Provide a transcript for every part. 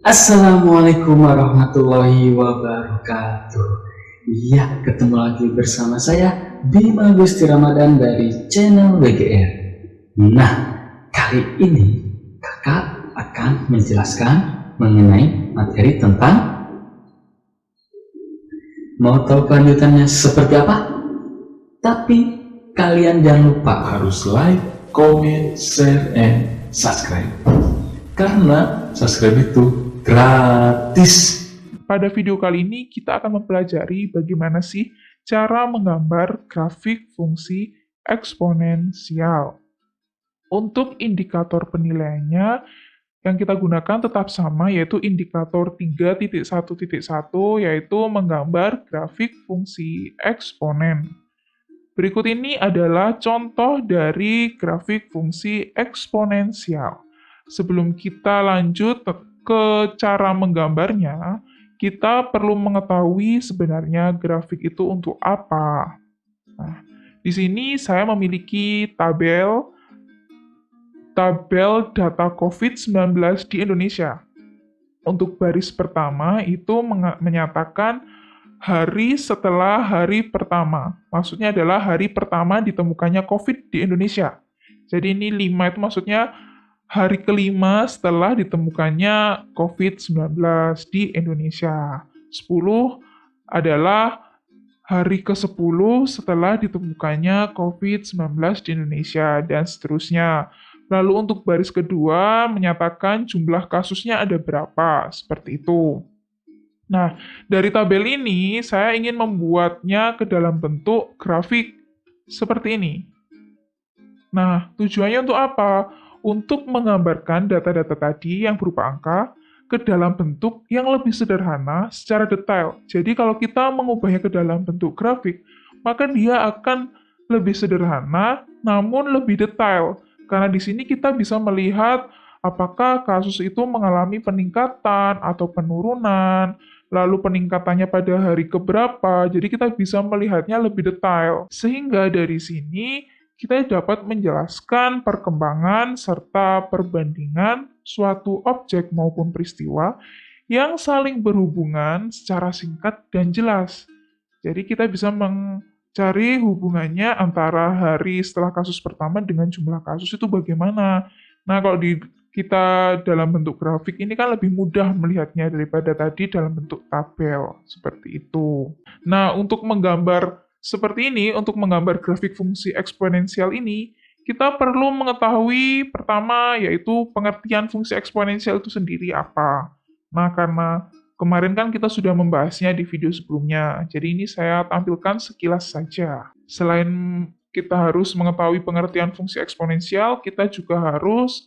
Assalamualaikum warahmatullahi wabarakatuh. Iya, ketemu lagi bersama saya Bima Gusti Ramadan dari channel WGR. Nah, kali ini kakak akan menjelaskan mengenai materi tentang, mau tahu kelanjutannya seperti apa? Tapi kalian jangan lupa harus like, comment, share, and subscribe. Karena subscribe itu gratis. Pada video kali ini kita akan mempelajari bagaimana sih cara menggambar grafik fungsi eksponensial. Untuk indikator penilaiannya yang kita gunakan tetap sama, yaitu indikator 3.1.1, yaitu menggambar grafik fungsi eksponen. Berikut ini adalah contoh dari grafik fungsi eksponensial. Sebelum kita lanjut ke cara menggambarnya, kita perlu mengetahui sebenarnya grafik itu untuk apa. Nah, di sini saya memiliki tabel data COVID-19 di Indonesia. Untuk baris pertama itu menyatakan hari setelah hari pertama. Maksudnya adalah hari pertama ditemukannya COVID di Indonesia. Jadi ini 5 itu maksudnya hari kelima setelah ditemukannya COVID-19 di Indonesia. 10 adalah hari ke-10 setelah ditemukannya COVID-19 di Indonesia, dan seterusnya. Lalu untuk baris kedua menyatakan jumlah kasusnya ada berapa, seperti itu. Nah, dari tabel ini saya ingin membuatnya ke dalam bentuk grafik seperti ini. Nah, tujuannya untuk apa? Untuk menggambarkan data-data tadi yang berupa angka ke dalam bentuk yang lebih sederhana secara detail. Jadi kalau kita mengubahnya ke dalam bentuk grafik, maka dia akan lebih sederhana namun lebih detail. Karena di sini kita bisa melihat apakah kasus itu mengalami peningkatan atau penurunan, lalu peningkatannya pada hari keberapa. Jadi kita bisa melihatnya lebih detail. Sehingga dari sini kita dapat menjelaskan perkembangan serta perbandingan suatu objek maupun peristiwa yang saling berhubungan secara singkat dan jelas. Jadi kita bisa mencari hubungannya antara hari setelah kasus pertama dengan jumlah kasus itu bagaimana. Nah, kalau kita dalam bentuk grafik ini kan lebih mudah melihatnya daripada tadi dalam bentuk tabel, seperti itu. Nah, untuk menggambar seperti ini, untuk menggambar grafik fungsi eksponensial ini, kita perlu mengetahui pertama yaitu pengertian fungsi eksponensial itu sendiri apa. Nah, karena kemarin kan kita sudah membahasnya di video sebelumnya, jadi ini saya tampilkan sekilas saja. Selain kita harus mengetahui pengertian fungsi eksponensial, kita juga harus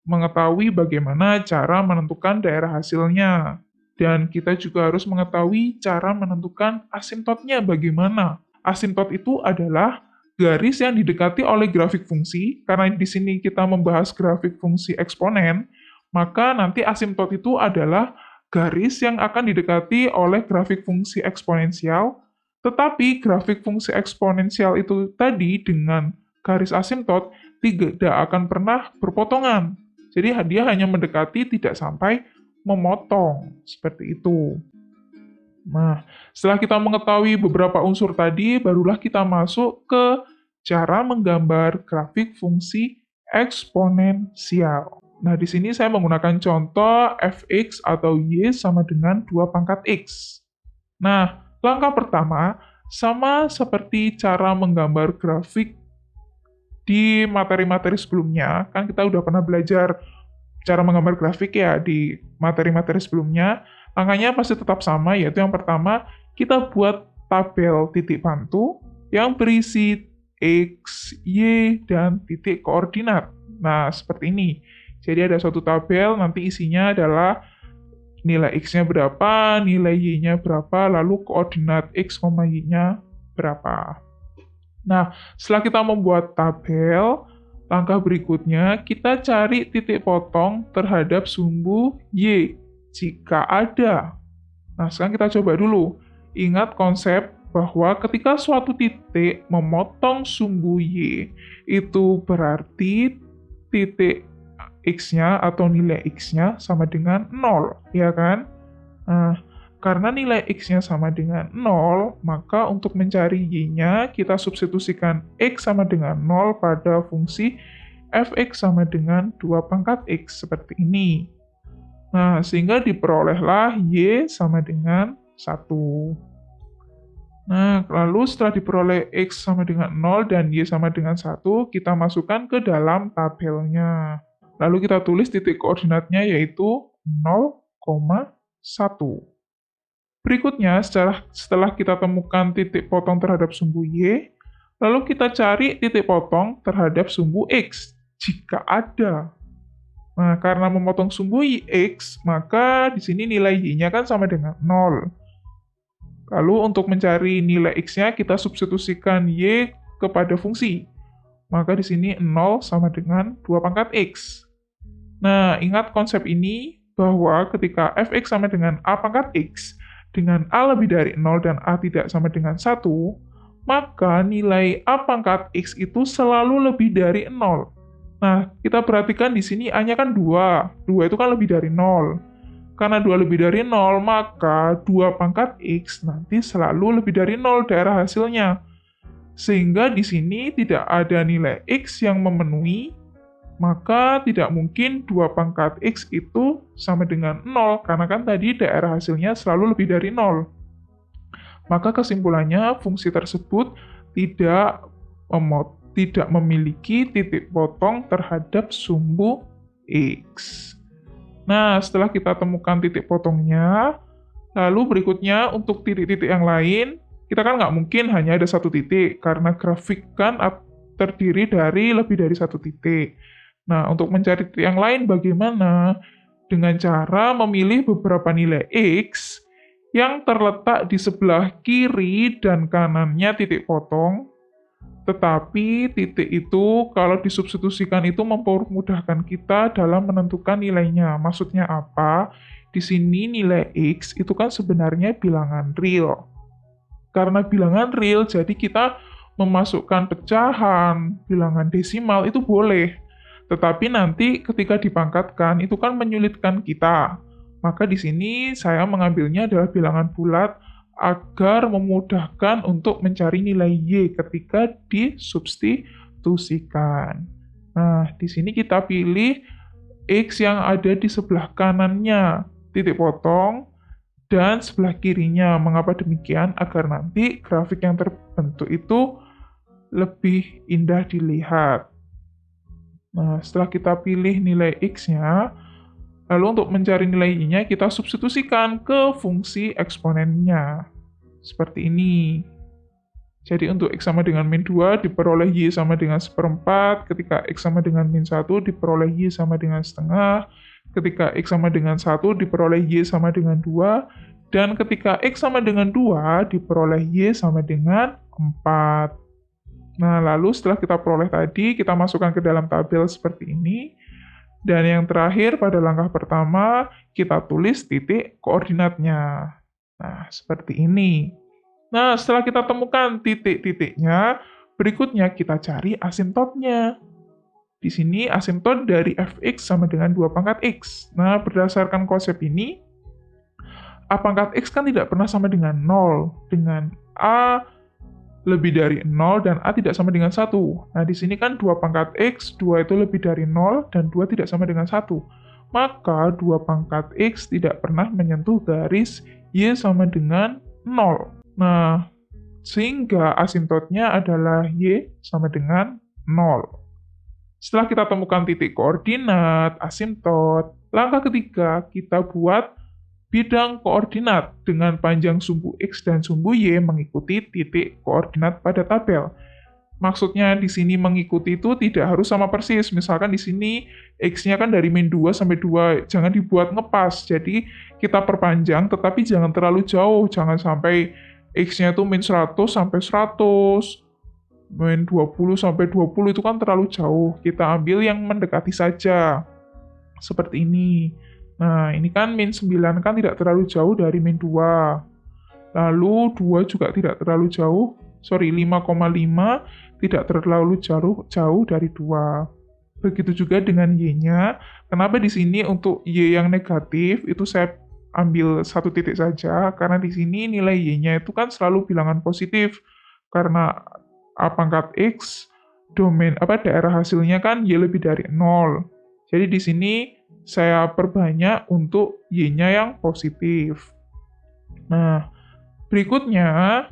mengetahui bagaimana cara menentukan daerah hasilnya. Dan kita juga harus mengetahui cara menentukan asimptotnya bagaimana. Asimtot itu adalah garis yang didekati oleh grafik fungsi. Karena di sini kita membahas grafik fungsi eksponen, maka nanti asimtot itu adalah garis yang akan didekati oleh grafik fungsi eksponensial. Tetapi grafik fungsi eksponensial itu tadi dengan garis asimtot tidak akan pernah berpotongan. Jadi dia hanya mendekati, tidak sampai memotong. Seperti itu. Nah, setelah kita mengetahui beberapa unsur tadi, barulah kita masuk ke cara menggambar grafik fungsi eksponensial. Nah, di sini saya menggunakan contoh fx atau y sama dengan 2 pangkat x. Nah, langkah pertama, sama seperti cara menggambar grafik di materi-materi sebelumnya, kan kita udah pernah belajar cara menggambar grafik ya di materi-materi sebelumnya. Angkanya pasti tetap sama, yaitu yang pertama, kita buat tabel titik bantu yang berisi X, Y, dan titik koordinat. Nah, seperti ini. Jadi ada suatu tabel, nanti isinya adalah nilai X-nya berapa, nilai Y-nya berapa, lalu koordinat X, Y-nya berapa. Nah, setelah kita membuat tabel, langkah berikutnya kita cari titik potong terhadap sumbu Y jika ada. Nah, sekarang kita coba dulu. Ingat konsep bahwa ketika suatu titik memotong sumbu Y, itu berarti titik X-nya atau nilai X-nya sama dengan 0, ya kan? Nah, karena nilai X-nya sama dengan 0, maka untuk mencari Y-nya, kita substitusikan X sama dengan 0 pada fungsi fx sama dengan 2 pangkat X, seperti ini. Nah, sehingga diperolehlah Y sama dengan 1. Nah, lalu setelah diperoleh X sama dengan 0 dan Y sama dengan 1, kita masukkan ke dalam tabelnya. Lalu kita tulis titik koordinatnya yaitu 0,1. Berikutnya, setelah kita temukan titik potong terhadap sumbu Y, lalu kita cari titik potong terhadap sumbu X, jika ada. Nah, karena memotong sumbu X, maka di sini nilai Y-nya kan sama dengan 0. Lalu untuk mencari nilai X-nya, kita substitusikan Y kepada fungsi. Maka di sini 0 sama dengan 2 pangkat X. Nah, ingat konsep ini bahwa ketika fx sama dengan A pangkat X, dengan A lebih dari 0 dan A tidak sama dengan 1, maka nilai A pangkat X itu selalu lebih dari 0. Nah, kita perhatikan di sini A-nya kan 2. 2 itu kan lebih dari 0. Karena 2 lebih dari 0, maka 2 pangkat X nanti selalu lebih dari 0 daerah hasilnya. Sehingga di sini tidak ada nilai X yang memenuhi, maka tidak mungkin 2 pangkat X itu sama dengan 0, karena kan tadi daerah hasilnya selalu lebih dari 0. Maka kesimpulannya, fungsi tersebut tidak memiliki titik potong terhadap sumbu X. Nah, setelah kita temukan titik potongnya, lalu berikutnya untuk titik-titik yang lain, kita kan nggak mungkin hanya ada satu titik, karena grafik kan terdiri dari lebih dari satu titik. Nah, untuk mencari titik yang lain bagaimana? Dengan cara memilih beberapa nilai X yang terletak di sebelah kiri dan kanannya titik potong, tetapi titik itu kalau disubstitusikan itu mempermudahkan kita dalam menentukan nilainya. Maksudnya apa? Di sini nilai X itu kan sebenarnya bilangan real. Karena bilangan real, jadi kita memasukkan pecahan, bilangan desimal itu boleh. Tetapi nanti ketika dipangkatkan itu kan menyulitkan kita. Maka di sini saya mengambilnya adalah bilangan bulat agar memudahkan untuk mencari nilai Y ketika disubstitusikan. Nah, di sini kita pilih X yang ada di sebelah kanannya titik potong dan sebelah kirinya. Mengapa demikian? Agar nanti grafik yang terbentuk itu lebih indah dilihat. Nah, setelah kita pilih nilai X-nya, lalu untuk mencari nilai Y-nya, kita substitusikan ke fungsi eksponennya. Seperti ini. Jadi untuk X sama dengan min 2 diperoleh Y sama dengan 1/4, ketika X sama dengan min 1 diperoleh Y sama dengan setengah, ketika X sama dengan 1 diperoleh Y sama dengan 2, dan ketika X sama dengan 2 diperoleh Y sama dengan 4. Nah, lalu setelah kita peroleh tadi, kita masukkan ke dalam tabel seperti ini. Dan yang terakhir, pada langkah pertama, kita tulis titik koordinatnya. Nah, seperti ini. Nah, setelah kita temukan titik-titiknya, berikutnya kita cari asintotnya. Di sini asintot dari fx sama dengan 2 pangkat x. Nah, berdasarkan konsep ini, a pangkat x kan tidak pernah sama dengan 0. Dengan a lebih dari 0 dan A tidak sama dengan 1. Nah, di sini kan 2 pangkat X, 2 itu lebih dari 0 dan 2 tidak sama dengan 1. Maka 2 pangkat X tidak pernah menyentuh garis Y sama dengan 0. Nah, sehingga asintotnya adalah Y sama dengan 0. Setelah kita temukan titik koordinat, asintot, langkah ketiga kita buat bidang koordinat dengan panjang sumbu X dan sumbu Y mengikuti titik koordinat pada tabel. Maksudnya di sini mengikuti itu tidak harus sama persis. Misalkan di sini X-nya kan dari min 2 sampai 2, jangan dibuat ngepas. Jadi kita perpanjang tetapi jangan terlalu jauh. Jangan sampai X-nya itu min 100 sampai 100, min 20 sampai 20 itu kan terlalu jauh. Kita ambil yang mendekati saja. Seperti ini. Nah, ini kan min 9 kan tidak terlalu jauh dari min 2. Lalu 2 juga tidak terlalu jauh. 5,5 tidak terlalu jauh dari 2. Begitu juga dengan Y-nya. Kenapa di sini untuk Y yang negatif itu saya ambil satu titik saja, karena di sini nilai Y-nya itu kan selalu bilangan positif. Karena A pangkat X, daerah hasilnya kan Y lebih dari 0. Jadi di sini saya perbanyak untuk Y-nya yang positif. Nah, berikutnya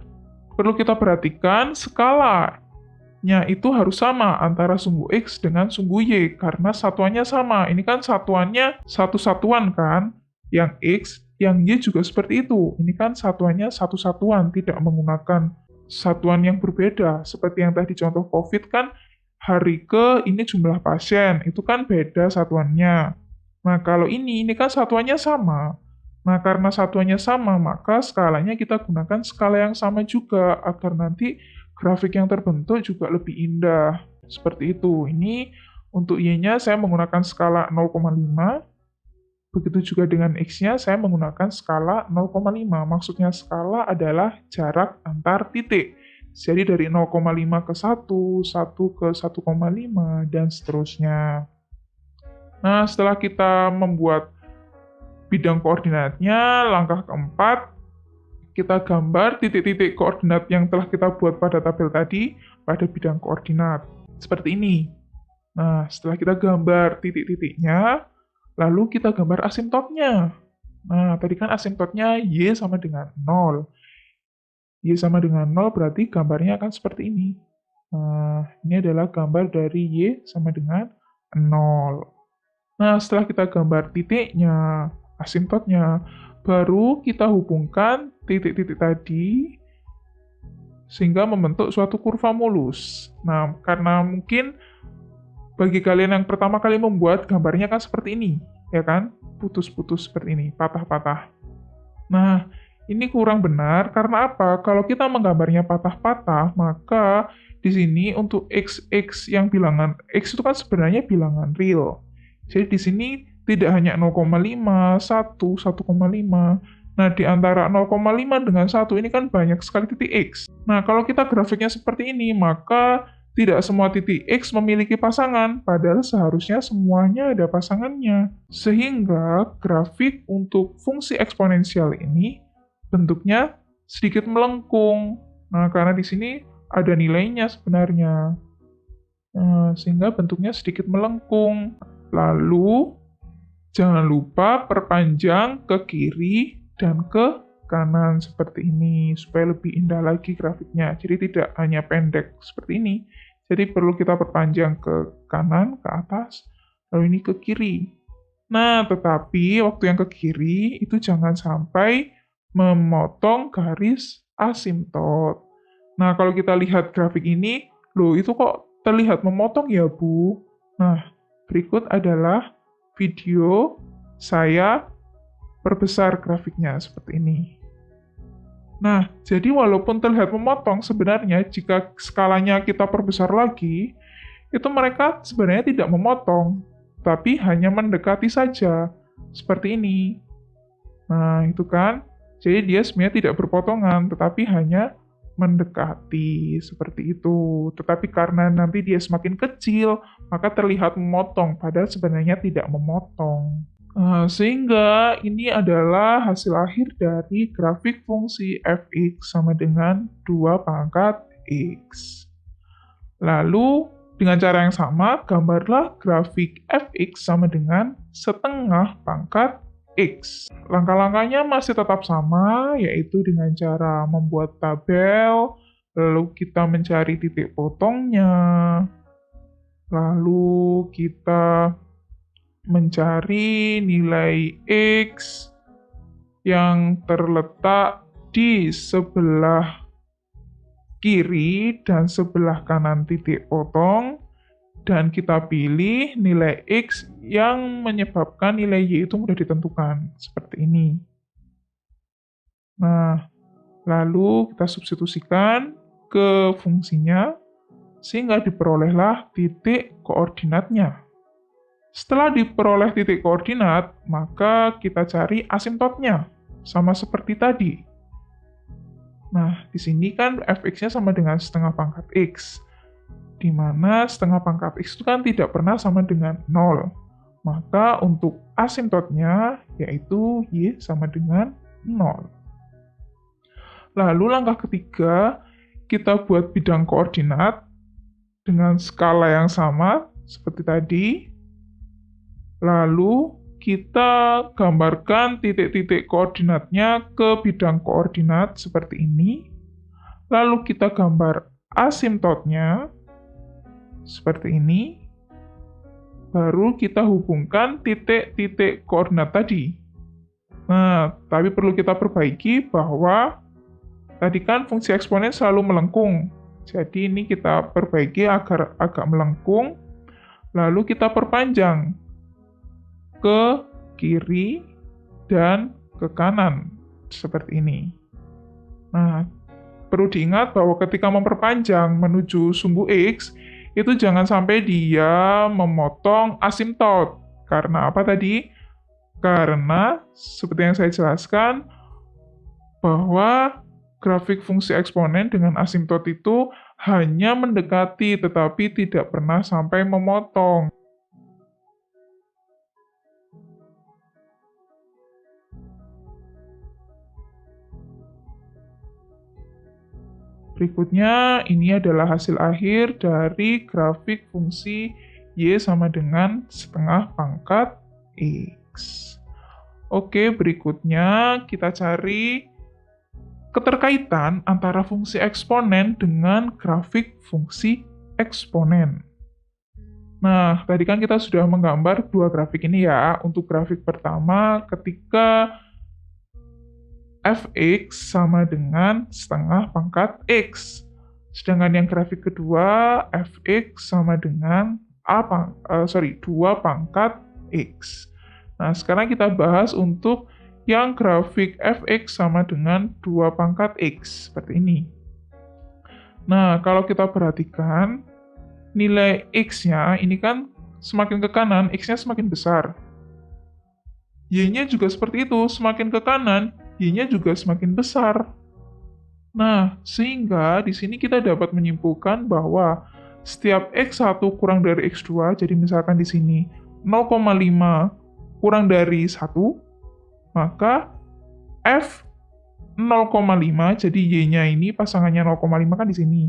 perlu kita perhatikan skalanya itu harus sama antara sumbu X dengan sumbu Y, karena satuannya sama. Ini kan satuannya satu satuan kan, yang X, yang Y juga seperti itu. Ini kan satuannya satu satuan, tidak menggunakan satuan yang berbeda. Seperti yang tadi contoh COVID kan, hari ke ini jumlah pasien, itu kan beda satuannya. Nah, kalau ini kan satuannya sama. Nah, karena satuannya sama, maka skalanya kita gunakan skala yang sama juga, agar nanti grafik yang terbentuk juga lebih indah. Seperti itu. Ini untuk Y-nya saya menggunakan skala 0,5. Begitu juga dengan X-nya saya menggunakan skala 0,5. Maksudnya skala adalah jarak antar titik. Jadi dari 0,5 ke 1, 1 ke 1,5, dan seterusnya. Nah, setelah kita membuat bidang koordinatnya, langkah keempat, kita gambar titik-titik koordinat yang telah kita buat pada tabel tadi pada bidang koordinat. Seperti ini. Nah, setelah kita gambar titik-titiknya, lalu kita gambar asimptotnya. Nah, tadi kan asimptotnya Y sama dengan 0. Y sama dengan 0 berarti gambarnya akan seperti ini. Nah, ini adalah gambar dari Y sama dengan 0. Nah, setelah kita gambar titiknya, asimptotnya, baru kita hubungkan titik-titik tadi sehingga membentuk suatu kurva mulus. Nah, karena mungkin bagi kalian yang pertama kali membuat, gambarnya kan seperti ini, ya kan? Putus-putus seperti ini, patah-patah. Nah, ini kurang benar karena apa? Kalau kita menggambarnya patah-patah, maka di sini untuk X yang bilangan X itu kan sebenarnya bilangan real. Jadi di sini tidak hanya 0,5, 1, 1,5. Nah, di antara 0,5 dengan 1 ini kan banyak sekali titik X. Nah, kalau kita grafiknya seperti ini, maka tidak semua titik X memiliki pasangan, padahal seharusnya semuanya ada pasangannya. Sehingga grafik untuk fungsi eksponensial ini bentuknya sedikit melengkung. Nah, karena di sini ada nilainya sebenarnya. Sehingga bentuknya sedikit melengkung. Lalu, jangan lupa perpanjang ke kiri dan ke kanan seperti ini, supaya lebih indah lagi grafiknya. Jadi tidak hanya pendek seperti ini. Jadi perlu kita perpanjang ke kanan, ke atas, lalu ini ke kiri. Nah, tetapi waktu yang ke kiri itu jangan sampai memotong garis asimptot. Nah, kalau kita lihat grafik ini, loh itu kok terlihat memotong ya, Bu? Nah, berikut adalah video saya perbesar grafiknya seperti ini. Nah, jadi walaupun terlihat memotong, sebenarnya jika skalanya kita perbesar lagi, itu mereka sebenarnya tidak memotong, tapi hanya mendekati saja, seperti ini. Nah, itu kan, jadi dia sebenarnya tidak berpotongan, tetapi hanya mendekati, seperti itu. Tetapi karena nanti dia semakin kecil, maka terlihat memotong, padahal sebenarnya tidak memotong. Sehingga ini adalah hasil akhir dari grafik fungsi fx sama dengan 2 pangkat x. Lalu, dengan cara yang sama, gambarlah grafik fx sama dengan setengah pangkat x. Langkah-langkahnya masih tetap sama, yaitu dengan cara membuat tabel, lalu kita mencari titik potongnya, lalu kita mencari nilai X yang terletak di sebelah kiri dan sebelah kanan titik potong, dan kita pilih nilai X yang menyebabkan nilai Y itu mudah ditentukan, seperti ini. Nah, lalu kita substitusikan ke fungsinya, sehingga diperolehlah titik koordinatnya. Setelah diperoleh titik koordinat, maka kita cari asimptotnya, sama seperti tadi. Nah, di sini kan fx-nya sama dengan setengah pangkat x. di mana setengah pangkat X itu kan tidak pernah sama dengan 0. Maka untuk asimptotnya yaitu Y sama dengan 0. Lalu langkah ketiga, kita buat bidang koordinat dengan skala yang sama seperti tadi. Lalu kita gambarkan titik-titik koordinatnya ke bidang koordinat seperti ini. Lalu kita gambar asimptotnya seperti ini. Baru kita hubungkan titik-titik koordinat tadi. Nah, tapi perlu kita perbaiki bahwa tadi kan fungsi eksponen selalu melengkung. Jadi ini kita perbaiki agar agak melengkung. Lalu kita perpanjang ke kiri dan ke kanan seperti ini. Nah, perlu diingat bahwa ketika memperpanjang menuju sumbu X, itu jangan sampai dia memotong asimptot. Karena apa tadi? Karena seperti yang saya jelaskan, bahwa grafik fungsi eksponen dengan asimptot itu hanya mendekati tetapi tidak pernah sampai memotong. Berikutnya, ini adalah hasil akhir dari grafik fungsi Y sama dengan setengah pangkat X. Oke, berikutnya kita cari keterkaitan antara fungsi eksponen dengan grafik fungsi eksponen. Nah, tadi kan kita sudah menggambar dua grafik ini ya. Untuk grafik pertama, ketika fx sama dengan setengah pangkat x. Sedangkan yang grafik kedua, fx sama dengan 2 pangkat x. Nah, sekarang kita bahas untuk yang grafik fx sama dengan 2 pangkat x, seperti ini. Nah, kalau kita perhatikan, nilai x-nya ini kan semakin ke kanan, x-nya semakin besar. Y-nya juga seperti itu, semakin ke kanan, Y-nya juga semakin besar. Nah, sehingga di sini kita dapat menyimpulkan bahwa setiap X1 kurang dari X2, jadi misalkan di sini 0,5 kurang dari 1, maka F 0,5, jadi Y-nya ini pasangannya 0,5 kan di sini,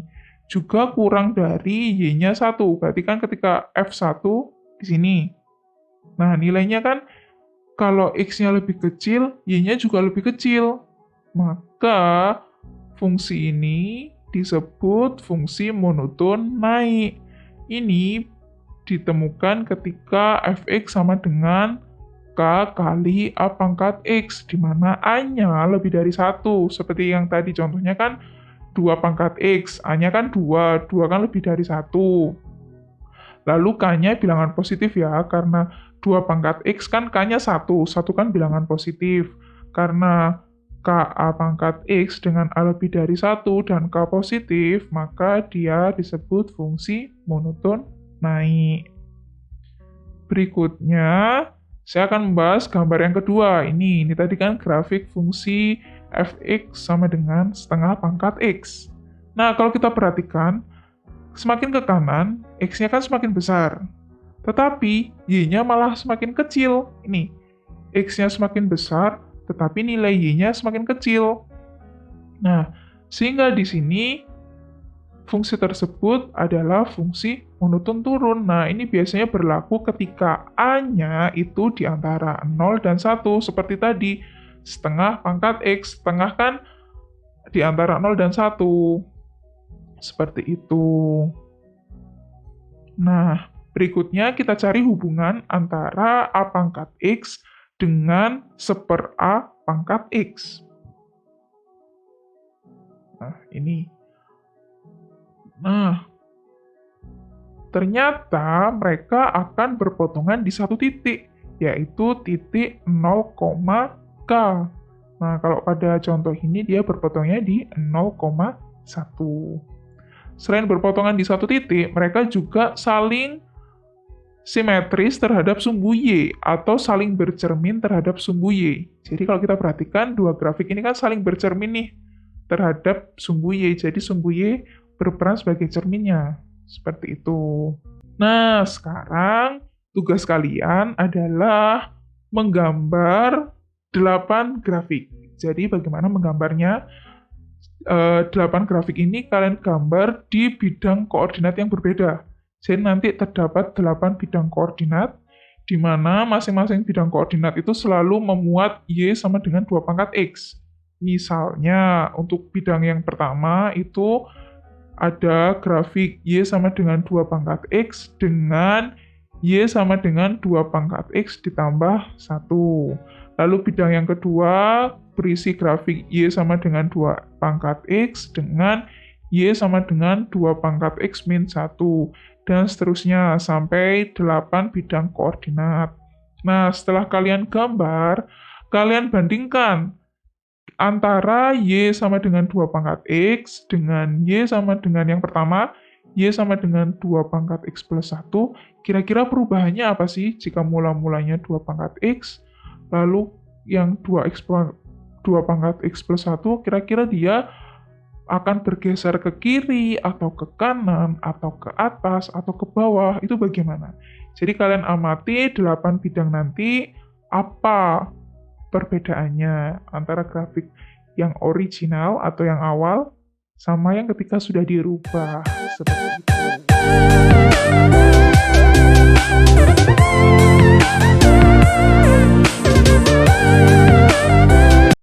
juga kurang dari Y-nya 1. Berarti kan ketika F1 di sini. Nah, nilainya kan kalau X-nya lebih kecil, Y-nya juga lebih kecil. Maka fungsi ini disebut fungsi monoton naik. Ini ditemukan ketika fx sama dengan K kali A pangkat X, di mana A-nya lebih dari 1. Seperti yang tadi contohnya kan 2 pangkat X, A-nya kan 2 kan lebih dari 1. Lalu K-nya bilangan positif ya, karena 2 pangkat X kan K-nya 1 kan bilangan positif. Karena KA pangkat X dengan A lebih dari 1 dan K positif, maka dia disebut fungsi monoton naik. Berikutnya, saya akan membahas gambar yang kedua. Ini tadi kan grafik fungsi fx sama dengan setengah pangkat X. Nah, kalau kita perhatikan, semakin ke kanan, X-nya kan semakin besar. Tetapi Y-nya malah semakin kecil. Ini, X-nya semakin besar, tetapi nilai Y-nya semakin kecil. Nah, sehingga di sini fungsi tersebut adalah fungsi monoton turun. Nah, ini biasanya berlaku ketika A-nya itu di antara 0 dan 1, seperti tadi. Setengah pangkat X, setengah kan di antara 0 dan 1. Seperti itu. Nah, berikutnya kita cari hubungan antara A pangkat X dengan 1/A pangkat X. Nah, ini. Nah, ternyata mereka akan berpotongan di satu titik, yaitu titik 0,K. Nah, kalau pada contoh ini dia berpotongnya di 0,1. Selain berpotongan di satu titik, mereka juga saling simetris terhadap sumbu Y, atau saling bercermin terhadap sumbu Y. Jadi kalau kita perhatikan, dua grafik ini kan saling bercermin nih terhadap sumbu Y. Jadi sumbu Y berperan sebagai cerminnya. Seperti itu. Nah, sekarang tugas kalian adalah menggambar 8 grafik. Jadi bagaimana menggambarnya? 8 grafik ini kalian gambar di bidang koordinat yang berbeda. Jadi nanti terdapat 8 bidang koordinat, di mana masing-masing bidang koordinat itu selalu memuat Y sama dengan 2 pangkat X. Misalnya, untuk bidang yang pertama itu ada grafik Y sama dengan 2 pangkat X dengan Y sama dengan 2 pangkat X ditambah 1. Lalu bidang yang kedua berisi grafik Y sama dengan 2 pangkat X dengan Y sama dengan 2 pangkat X min 1. Dan seterusnya sampai 8 bidang koordinat. Nah, setelah kalian gambar, kalian bandingkan antara Y sama dengan 2 pangkat X dengan Y sama dengan yang pertama, Y sama dengan 2 pangkat X plus 1. Kira-kira perubahannya apa sih jika mula-mulanya 2 pangkat X, lalu yang 2 pangkat X plus 1, kira-kira dia akan bergeser ke kiri, atau ke kanan, atau ke atas, atau ke bawah, itu bagaimana? Jadi kalian amati 8 bidang nanti, apa perbedaannya antara grafik yang original atau yang awal, sama yang ketika sudah dirubah, seperti itu.